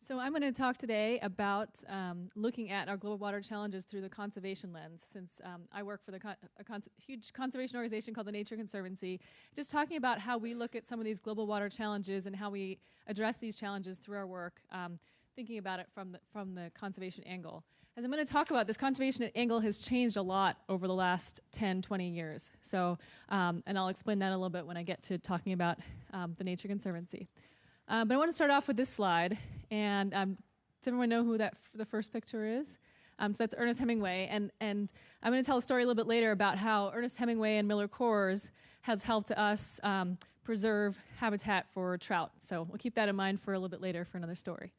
So I'm going to talk today about looking at our global water challenges through the conservation lens, since I work for a huge conservation organization called the Nature Conservancy, just talking about how we look at some of these global water challenges and how we address these challenges through our work, thinking about it from the conservation angle. As I'm going to talk about, this conservation angle has changed a lot over the last 10, 20 years. So, and I'll explain that a little bit when I get to talking about the Nature Conservancy. But I want to start off with this slide, and does everyone know who the first picture is? So that's Ernest Hemingway, and I'm going to tell a story a little bit later about how Ernest Hemingway and Miller Coors has helped us preserve habitat for trout. So we'll keep that in mind for a little bit later for another story.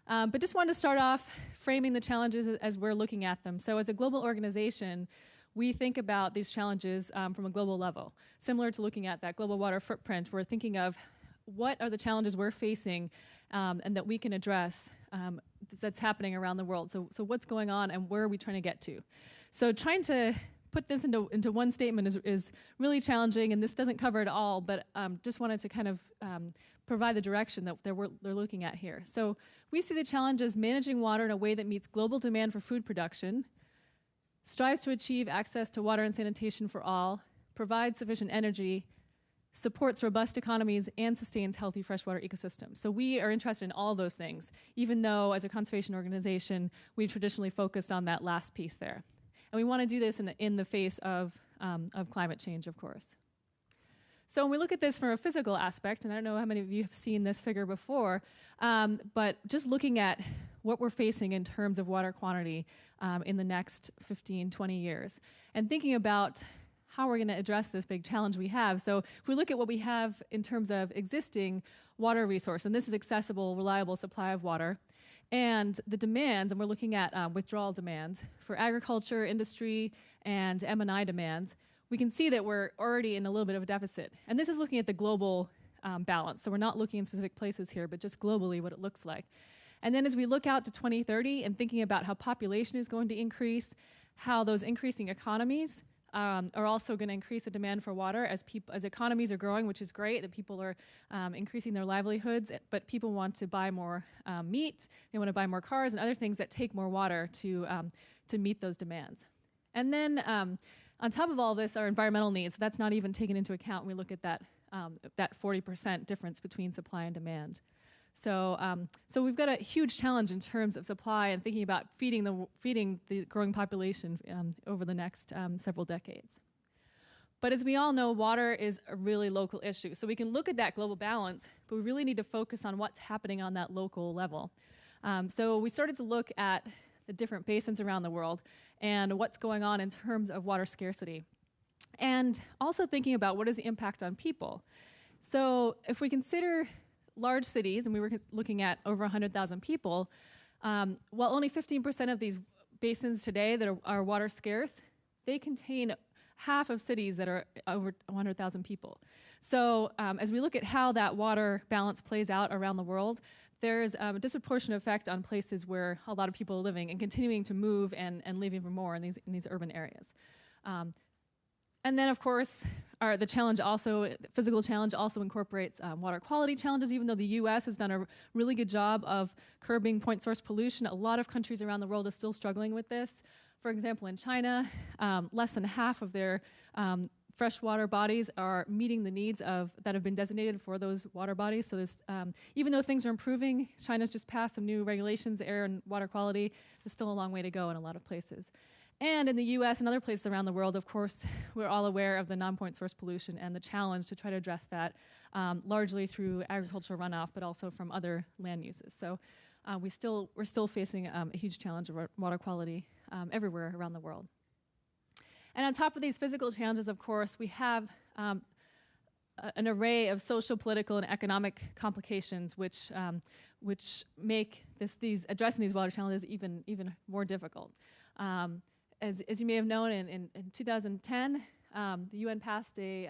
But just wanted to start off framing the challenges as we're looking at them. So as a global organization, we think about these challenges from a global level. Similar to looking at that global water footprint, we're thinking of what are the challenges we're facing and that we can address that's happening around the world. So what's going on and where are we trying to get to? So trying to put this into one statement is really challenging, and this doesn't cover it all, but just wanted to kind of provide the direction that they're looking at here. So we see the challenge as managing water in a way that meets global demand for food production, strives to achieve access to water and sanitation for all, provides sufficient energy, supports robust economies, and sustains healthy freshwater ecosystems. So we are interested in all those things, even though as a conservation organization, we've traditionally focused on that last piece there. And we want to do this in the face of climate change, of course. So when we look at this from a physical aspect, and I don't know how many of you have seen this figure before, but just looking at what we're facing in terms of water quantity in the next 15, 20 years, and thinking about how we're going to address this big challenge we have. So if we look at what we have in terms of existing water resource, and this is accessible, reliable supply of water, and the demands, and we're looking at withdrawal demands for agriculture, industry, and M&I demands, we can see that we're already in a little bit of a deficit. And this is looking at the global balance. So we're not looking in specific places here, but just globally what it looks like. And then as we look out to 2030 and thinking about how population is going to increase, how those increasing economies are also going to increase the demand for water as economies are growing, which is great, that people are increasing their livelihoods, but people want to buy more meat, they want to buy more cars and other things that take more water to meet those demands. And then on top of all this are environmental needs. That's not even taken into account when we look at that 40% difference between supply and demand. So we've got a huge challenge in terms of supply and thinking about feeding the growing population over the next several decades. But as we all know, water is a really local issue. So we can look at that global balance, but we really need to focus on what's happening on that local level. So we started to look at the different basins around the world and what's going on in terms of water scarcity. And also thinking about what is the impact on people. So if we consider large cities, and we were looking at over 100,000 people, while only 15% of these basins today that are water scarce, they contain half of cities that are over 100,000 people. So as we look at how that water balance plays out around the world, there's a disproportionate effect on places where a lot of people are living and continuing to move and live even more in these urban areas. And then, of course, the challenge also, physical challenge also incorporates water quality challenges. Even though the U.S. has done a really good job of curbing point source pollution, a lot of countries around the world are still struggling with this. For example, in China, less than half of their freshwater bodies are meeting the needs that have been designated for those water bodies. So there's, even though things are improving, China's just passed some new regulations, air and water quality, there's still a long way to go in a lot of places. And in the U.S. and other places around the world, of course, we're all aware of the non-point source pollution and the challenge to try to address that, largely through agricultural runoff, but also from other land uses. So we're still facing a huge challenge of water quality everywhere around the world. And on top of these physical challenges, of course, we have an array of social, political, and economic complications which make addressing these water challenges even more difficult. As you may have known, in 2010, the UN passed a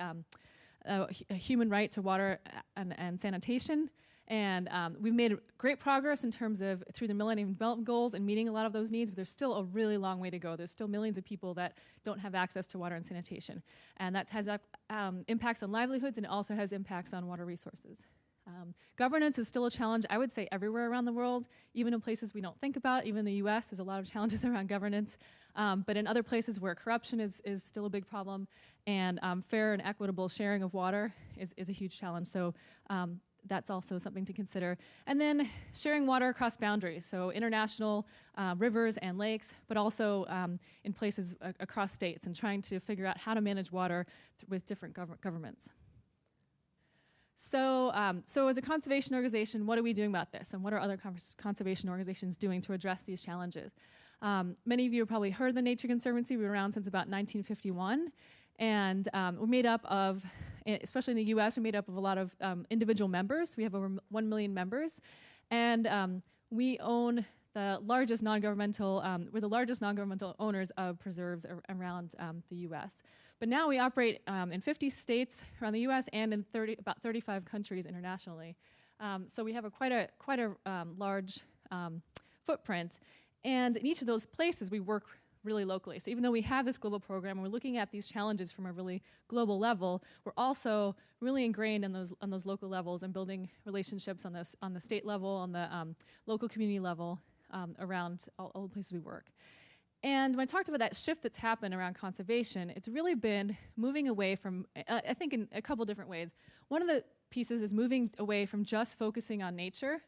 human right to water and sanitation, and we've made great progress in terms of through the Millennium Development Goals and meeting a lot of those needs, but there's still a really long way to go. There's still millions of people that don't have access to water and sanitation, and that has impacts on livelihoods, and it also has impacts on water resources. Governance is still a challenge, I would say, everywhere around the world, even in places we don't think about. Even in the US, there's a lot of challenges around governance. But in other places where corruption is still a big problem, and fair and equitable sharing of water is a huge challenge. So that's also something to consider. And then sharing water across boundaries, so international rivers and lakes, but also in places across states, and trying to figure out how to manage water with different governments. So as a conservation organization, what are we doing about this? And what are other conservation organizations doing to address these challenges? Many of you have probably heard of the Nature Conservancy. We've been around since about 1951. And we're made up of, especially in the US, we're made up of a lot of individual members. We have over 1 million members. And we own the largest non-governmental, we're the largest non-governmental owners of preserves around the US. But now we operate in 50 states around the US and in about 35 countries internationally. So we have quite a large footprint. And in each of those places, we work really locally. So even though we have this global program, and we're looking at these challenges from a really global level, we're also really ingrained on those local levels and building relationships on the state level, on the local community level, around all the places we work. And when I talked about that shift that's happened around conservation, it's really been moving away from, I think in a couple different ways. One of the pieces is moving away from just focusing on nature,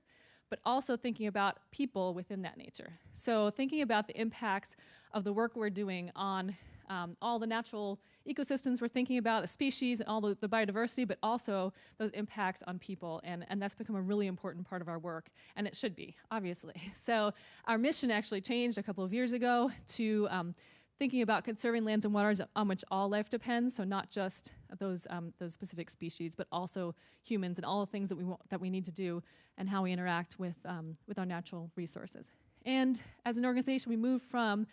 but also thinking about people within that nature. So thinking about the impacts of the work we're doing on all the natural ecosystems we're thinking about, the species and all the biodiversity, but also those impacts on people. And that's become a really important part of our work, and it should be, obviously. So our mission actually changed a couple of years ago to thinking about conserving lands and waters on which all life depends, so not just those specific species, but also humans and all the things that we need to do and how we interact with our natural resources. And as an organization, we moved from,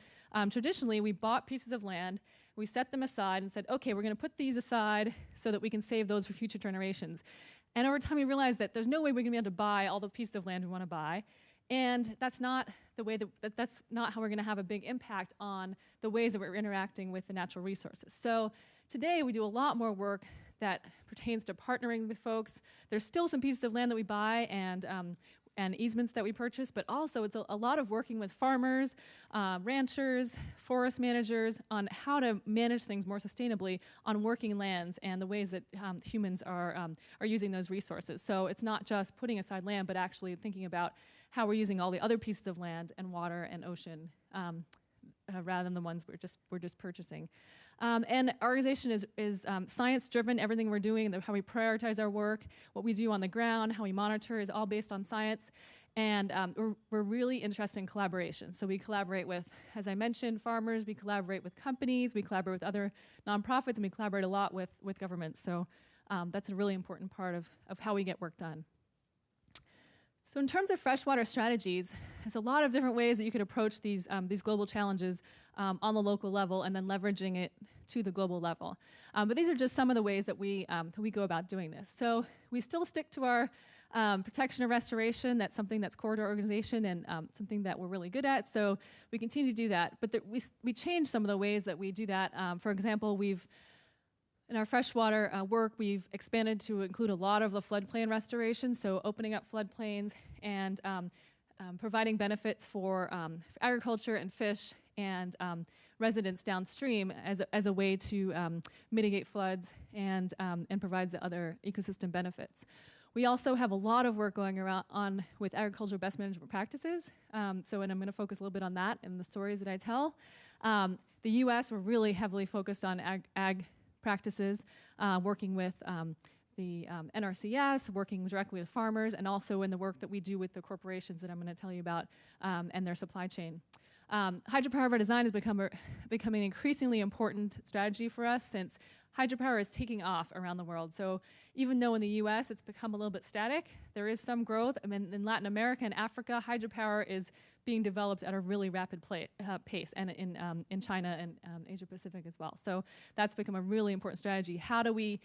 traditionally, we bought pieces of land, we set them aside and said, okay, we're gonna put these aside so that we can save those for future generations. And over time, we realized that there's no way we're gonna be able to buy all the pieces of land we wanna buy. And that's not the way that's not how we're gonna have a big impact on the ways that we're interacting with the natural resources. So today, we do a lot more work that pertains to partnering with folks. There's still some pieces of land that we buy and easements that we purchase, but also it's a lot of working with farmers, ranchers, forest managers on how to manage things more sustainably on working lands and the ways that humans are using those resources. So it's not just putting aside land, but actually thinking about how we're using all the other pieces of land and water and ocean rather than the ones we're just purchasing. And our organization is science-driven. Everything we're doing, how we prioritize our work, what we do on the ground, how we monitor is all based on science. And we're really interested in collaboration. So we collaborate with, as I mentioned, farmers. We collaborate with companies. We collaborate with other nonprofits. And we collaborate a lot with governments. So that's a really important part of how we get work done. So in terms of freshwater strategies, there's a lot of different ways that you could approach these global challenges on the local level and then leveraging it to the global level. But these are just some of the ways that we go about doing this. So we still stick to our protection and restoration. That's something that's core to our organization and something that we're really good at. So we continue to do that. But we changed some of the ways that we do that. For example, in our freshwater work, we've expanded to include a lot of the floodplain restoration, so opening up floodplains and providing benefits for agriculture and fish and residents downstream as a way to mitigate floods and provide the other ecosystem benefits. We also have a lot of work going on with agricultural best management practices, and I'm going to focus a little bit on that in the stories that I tell. The US, we're really heavily focused on ag practices, working with the NRCS, working directly with farmers, and also in the work that we do with the corporations that I'm going to tell you about and their supply chain. Hydropower by design is becoming an increasingly important strategy for us since hydropower is taking off around the world. So even though in the US it's become a little bit static, there is some growth. I mean, in Latin America and Africa, hydropower is being developed at a really rapid pace, and in China and Asia Pacific as well. So that's become a really important strategy. How do we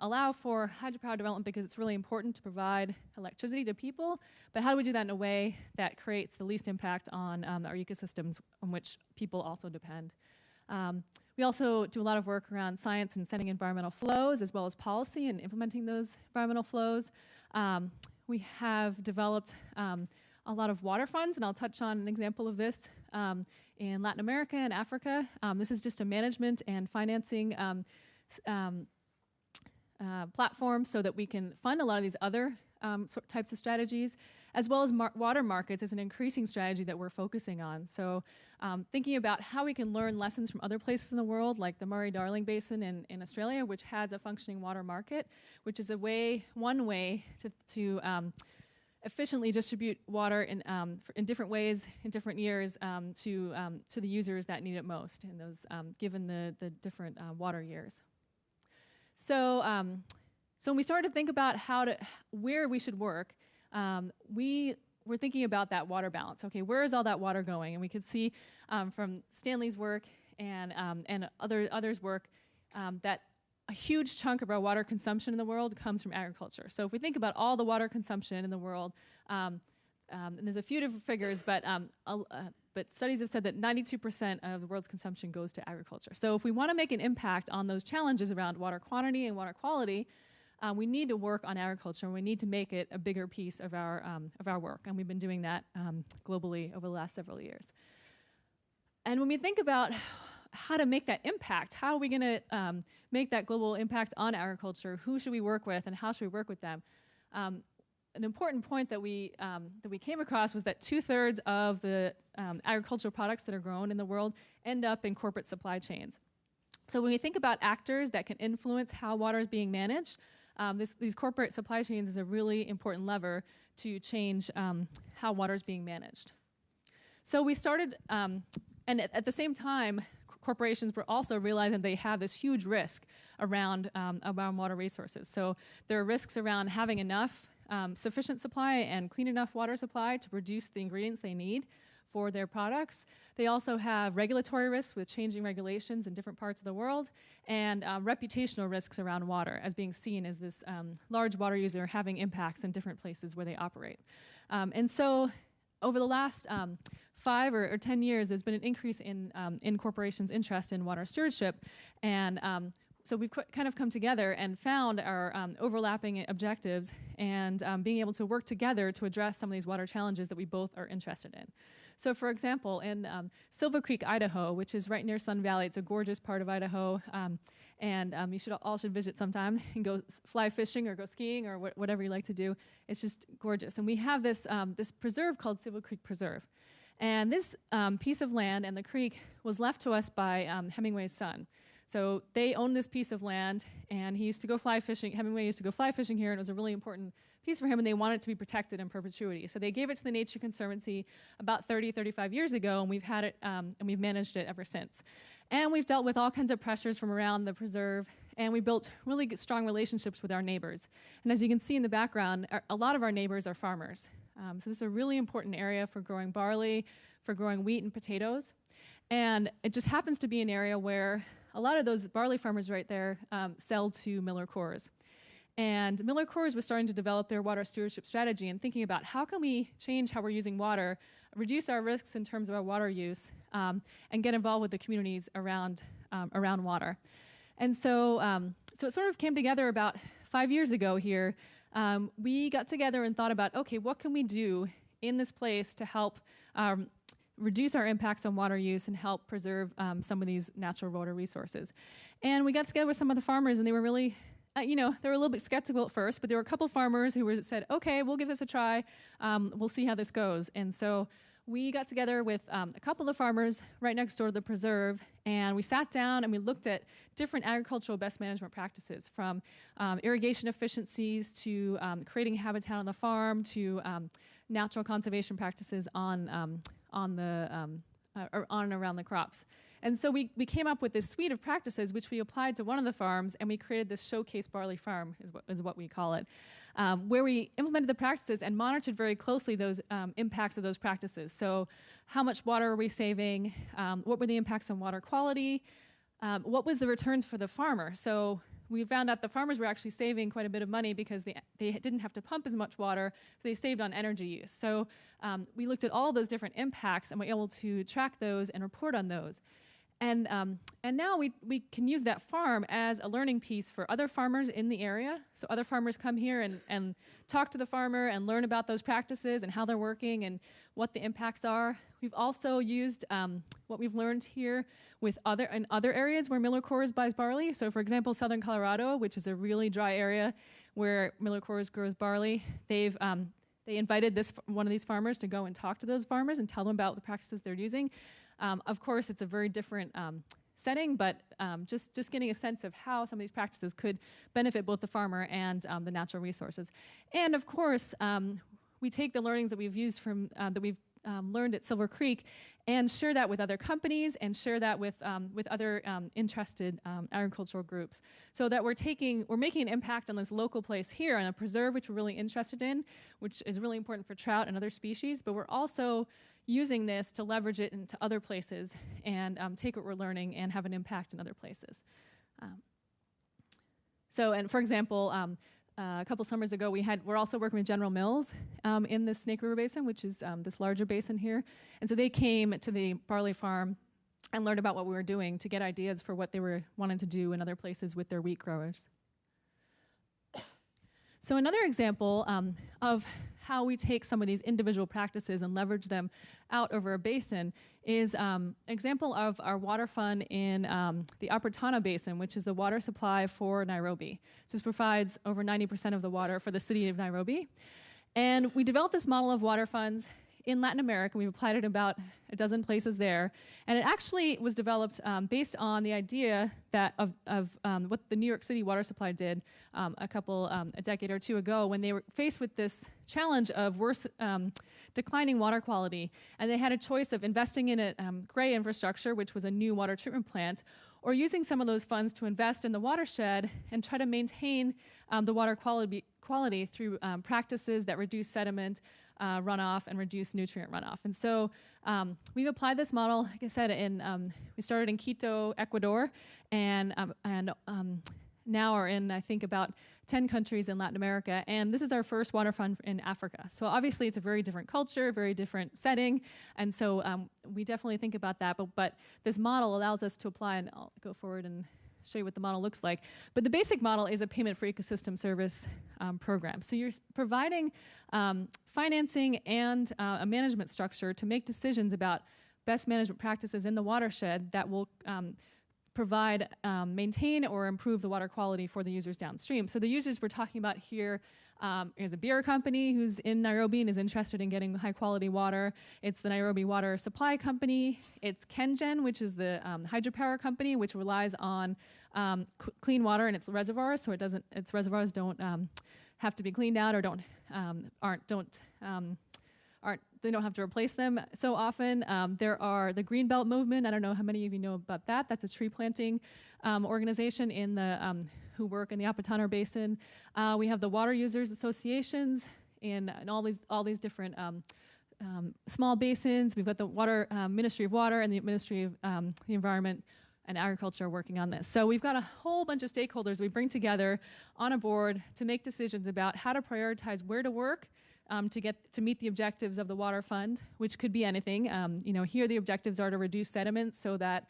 allow for hydropower development, because it's really important to provide electricity to people, but how do we do that in a way that creates the least impact on our ecosystems on which people also depend? We also do a lot of work around science and setting environmental flows, as well as policy and implementing those environmental flows. We have developed a lot of water funds, and I'll touch on an example of this in Latin America and Africa. This is just a management and financing platform so that we can fund a lot of these other types of strategies, as well as water markets is an increasing strategy that we're focusing on. So thinking about how we can learn lessons from other places in the world, like the Murray-Darling Basin in Australia, which has a functioning water market, which is one way to efficiently distribute water in different ways in different years to the users that need it most, and those given the different water years. So when we started to think about where we should work, we were thinking about that water balance. Okay, where is all that water going? And we could see from Stanley's work and others' work that a huge chunk of our water consumption in the world comes from agriculture. So if we think about all the water consumption in the world, and there's a few different figures, but studies have said that 92% of the world's consumption goes to agriculture. So if we want to make an impact on those challenges around water quantity and water quality, we need to work on agriculture, and we need to make it a bigger piece of our work. And we've been doing that globally over the last several years. And when we think about how to make that impact, how are we going to make that global impact on agriculture? Who should we work with, and how should we work with them? An important point that we came across was that 2/3 of the agricultural products that are grown in the world end up in corporate supply chains. So when we think about actors that can influence how water is being managed, these corporate supply chains is a really important lever to change how water is being managed. So we started, and at the same time, corporations were also realizing they have this huge risk around water resources. So there are risks around having enough sufficient supply and clean enough water supply to produce the ingredients they need for their products. They also have regulatory risks with changing regulations in different parts of the world, and reputational risks around water as being seen as this large water user having impacts in different places where they operate. And so over the last 5 or 10 years, there's been an increase in corporations' interest in water stewardship, and so we've kind of come together and found our overlapping objectives and being able to work together to address some of these water challenges that we both are interested in. So for example, in Silver Creek, Idaho, which is right near Sun Valley, it's a gorgeous part of Idaho, and you all should visit sometime and go fly fishing or go skiing or whatever you like to do. It's just gorgeous. And we have this preserve called Silver Creek Preserve. And this piece of land and the creek was left to us by Hemingway's son. So they owned this piece of land, and he used to go fly fishing. Hemingway used to go fly fishing here, and it was a really important piece for him, and they wanted it to be protected in perpetuity. So they gave it to the Nature Conservancy about 35 years ago, and we've had it, and we've managed it ever since. And we've dealt with all kinds of pressures from around the preserve, and we built really strong relationships with our neighbors. And as you can see in the background, a lot of our neighbors are farmers. So this is a really important area for growing barley, for growing wheat and potatoes. And it just happens to be an area where a lot of those barley farmers right there sell to Miller Coors. And Miller Coors was starting to develop their water stewardship strategy and thinking about how can we change how we're using water, reduce our risks in terms of our water use, and get involved with the communities around water. And so it sort of came together about 5 years ago here. We got together and thought about, okay, what can we do in this place to help reduce our impacts on water use and help preserve some of these natural water resources. And we got together with some of the farmers, and they were really, they were a little bit skeptical at first, but there were a couple farmers who said, okay, we'll give this a try. We'll see how this goes. And so we got together with a couple of farmers right next door to the preserve, and we sat down and we looked at different agricultural best management practices, from irrigation efficiencies to creating habitat on the farm to natural conservation practices on and around the crops. And so we came up with this suite of practices which we applied to one of the farms, and we created this showcase barley farm is what we call it, where we implemented the practices and monitored very closely those impacts of those practices. So how much water are we saving? What were the impacts on water quality? What was the returns for the farmer? So we found out the farmers were actually saving quite a bit of money because they didn't have to pump as much water, so they saved on energy use. So we looked at all those different impacts and were able to track those and report on those. And now we can use that farm as a learning piece for other farmers in the area. So other farmers come here and talk to the farmer and learn about those practices and how they're working and what the impacts are. We've also used what we've learned here with in other areas where Miller Coors buys barley. So for example, southern Colorado, which is a really dry area where Miller Coors grows barley, they invited one of these farmers to go and talk to those farmers and tell them about the practices they're using. Of course, it's a very different setting, but just getting a sense of how some of these practices could benefit both the farmer and the natural resources. And of course, we take the learnings that we've used from that we've learned at Silver Creek and share that with other companies and share that with other interested agricultural groups, so that we're making an impact on this local place here on a preserve which we're really interested in, which is really important for trout and other species, but we're also using this to leverage it into other places and take what we're learning and have an impact in other places. And for example, a couple summers ago, we're also working with General Mills in the Snake River Basin, which is this larger basin here. And so they came to the barley farm and learned about what we were doing to get ideas for what they were wanting to do in other places with their wheat growers. So another example of how we take some of these individual practices and leverage them out over a basin is an example of our water fund in the Upper Tana Basin, which is the water supply for Nairobi. So this provides over 90% of the water for the city of Nairobi. And we developed this model of water funds in Latin America. We've applied it in about a dozen places there. And it actually was developed based on the idea that of what the New York City water supply did a decade or two ago, when they were faced with this challenge of worse declining water quality. And they had a choice of investing in a gray infrastructure, which was a new water treatment plant, or using some of those funds to invest in the watershed and try to maintain the water quality through practices that reduce sediment runoff and reduce nutrient runoff. And so we've applied this model, like I said, we started in Quito, Ecuador, and now are in, I think, about 10 countries in Latin America. And this is our first water fund in Africa. So obviously it's a very different culture, very different setting. And so we definitely think about that. But this model allows us to apply, and I'll go forward and show you what the model looks like. But the basic model is a payment for ecosystem service program. So you're providing financing and a management structure to make decisions about best management practices in the watershed that will provide, maintain, or improve the water quality for the users downstream. So the users we're talking about here is a beer company who's in Nairobi and is interested in getting high quality water. It's the Nairobi Water Supply Company. It's KenGen, which is the hydropower company, which relies on clean water in its reservoirs, so its reservoirs don't have to be cleaned out or they don't have to replace them so often. There are the Greenbelt Movement. I don't know how many of you know about that. That's a tree planting organization in the who work in the Upper Tana Basin. We have the water users associations in all these different small basins. We've got the water Ministry of Water and the Ministry of the Environment and Agriculture working on this. So we've got a whole bunch of stakeholders we bring together on a board to make decisions about how to prioritize where to work to meet the objectives of the water fund, which could be anything. Here the objectives are to reduce sediment so that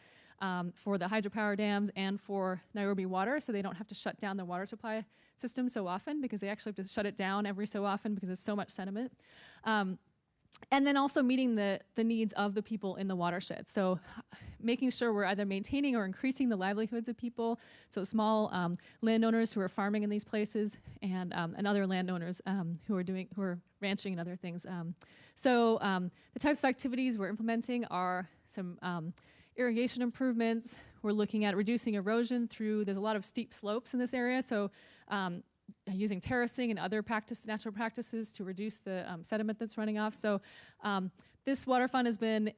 for the hydropower dams and for Nairobi Water, so they don't have to shut down the water supply system so often, because they actually have to shut it down every so often because there's so much sediment. And then also meeting the needs of the people in the watershed. So making sure we're either maintaining or increasing the livelihoods of people, so small landowners who are farming in these places and other landowners who are ranching and other things. The types of activities we're implementing are some irrigation improvements. We're looking at reducing erosion there's a lot of steep slopes in this area, so using terracing and other natural practices to reduce the sediment that's running off. So this water fund has been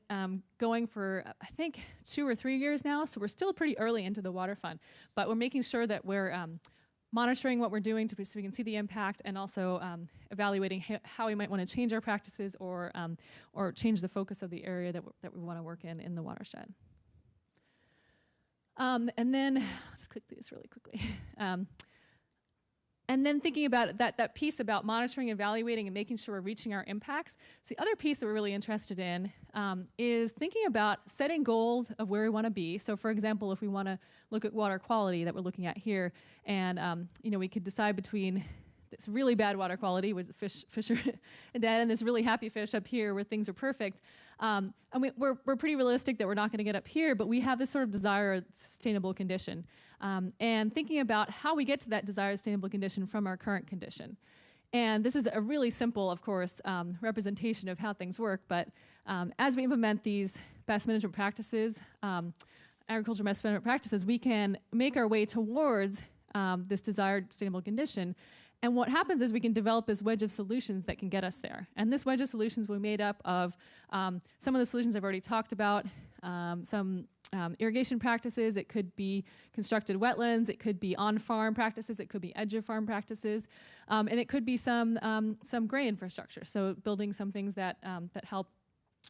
going for, I think, 2 or 3 years now, so we're still pretty early into the water fund, but we're making sure that we're monitoring what we're doing so we can see the impact, and also evaluating how we might want to change our practices or change the focus of the area that we want to work in the watershed. And then, I'll just click these really quickly. And then thinking about that piece about monitoring, evaluating, and making sure we're reaching our impacts. So the other piece that we're really interested in is thinking about setting goals of where we want to be. So for example, if we want to look at water quality that we're looking at here, and we could decide between this really bad water quality with fish are dead, and this really happy fish up here where things are perfect. And we're pretty realistic that we're not going to get up here, but we have this sort of desired sustainable condition. And thinking about how we get to that desired sustainable condition from our current condition. And this is a really simple, of course, representation of how things work, but as we implement these best management practices, agricultural best management practices, we can make our way towards this desired sustainable condition. And what happens is we can develop this wedge of solutions that can get us there. And this wedge of solutions will be made up of some of the solutions I've already talked about, some irrigation practices, it could be constructed wetlands, it could be on-farm practices, it could be edge-of-farm practices, and it could be some gray infrastructure, so building some things that help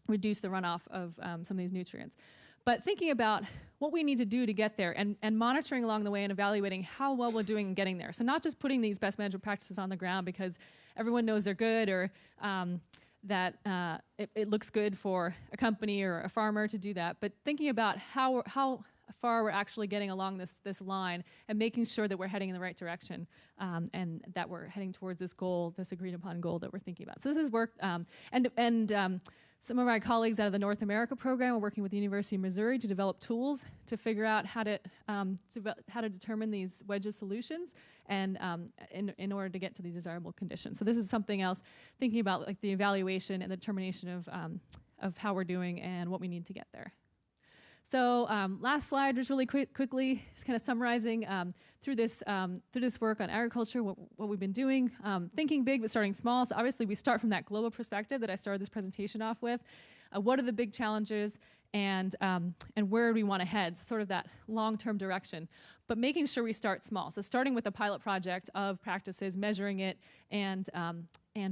reduce the runoff of some of these nutrients. But thinking about what we need to do to get there and monitoring along the way and evaluating how well we're doing in getting there. So not just putting these best management practices on the ground because everyone knows they're good or that it looks good for a company or a farmer to do that, but thinking about how far we're actually getting along this line and making sure that we're heading in the right direction and that we're heading towards this goal, this agreed upon goal that we're thinking about. So this is work, some of my colleagues out of the North America program are working with the University of Missouri to develop tools to figure out how to determine these wedge of solutions and in order to get to these desirable conditions. So this is something else, thinking about like the evaluation and the determination of how we're doing and what we need to get there. So last slide, just really quickly, just kind of summarizing through this work on agriculture, what we've been doing, thinking big but starting small. So obviously we start from that global perspective that I started this presentation off with. What are the big challenges and where do we want to head? Sort of that long-term direction, but making sure we start small. So starting with a pilot project of practices, measuring it, and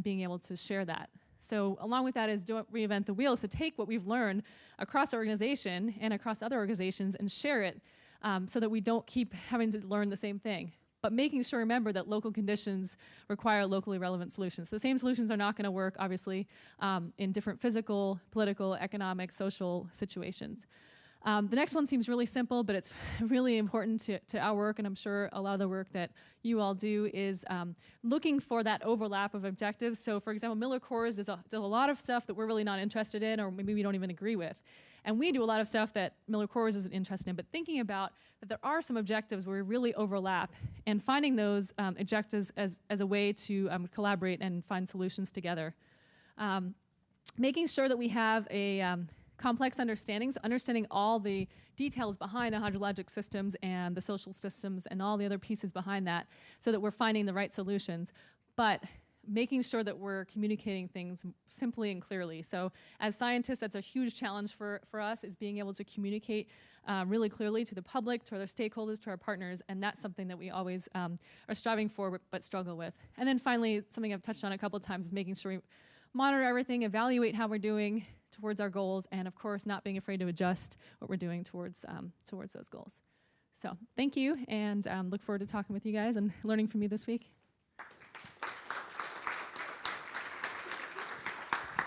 being able to share that. So along with that is don't reinvent the wheel. So take what we've learned across our organization and across other organizations and share it so that we don't keep having to learn the same thing. But making sure, remember, that local conditions require locally relevant solutions. The same solutions are not going to work, obviously, in different physical, political, economic, social situations. The next one seems really simple, but it's really important to our work, and I'm sure a lot of the work that you all do is looking for that overlap of objectives. So for example, MILR-CORS does a lot of stuff that we're really not interested in, or maybe we don't even agree with. And we do a lot of stuff that MILR-CORS isn't interested in, but thinking about that there are some objectives where we really overlap and finding those objectives as a way to collaborate and find solutions together. Making sure that we have a complex understandings, understanding all the details behind the hydrologic systems and the social systems and all the other pieces behind that so that we're finding the right solutions, but making sure that we're communicating things simply and clearly. So as scientists, that's a huge challenge for us, is being able to communicate really clearly to the public, to other stakeholders, to our partners, and that's something that we always are striving for but struggle with. And then finally, something I've touched on a couple of times is making sure we monitor everything, evaluate how we're doing towards our goals, and of course not being afraid to adjust what we're doing towards those goals. So thank you, and look forward to talking with you guys and learning from you this week.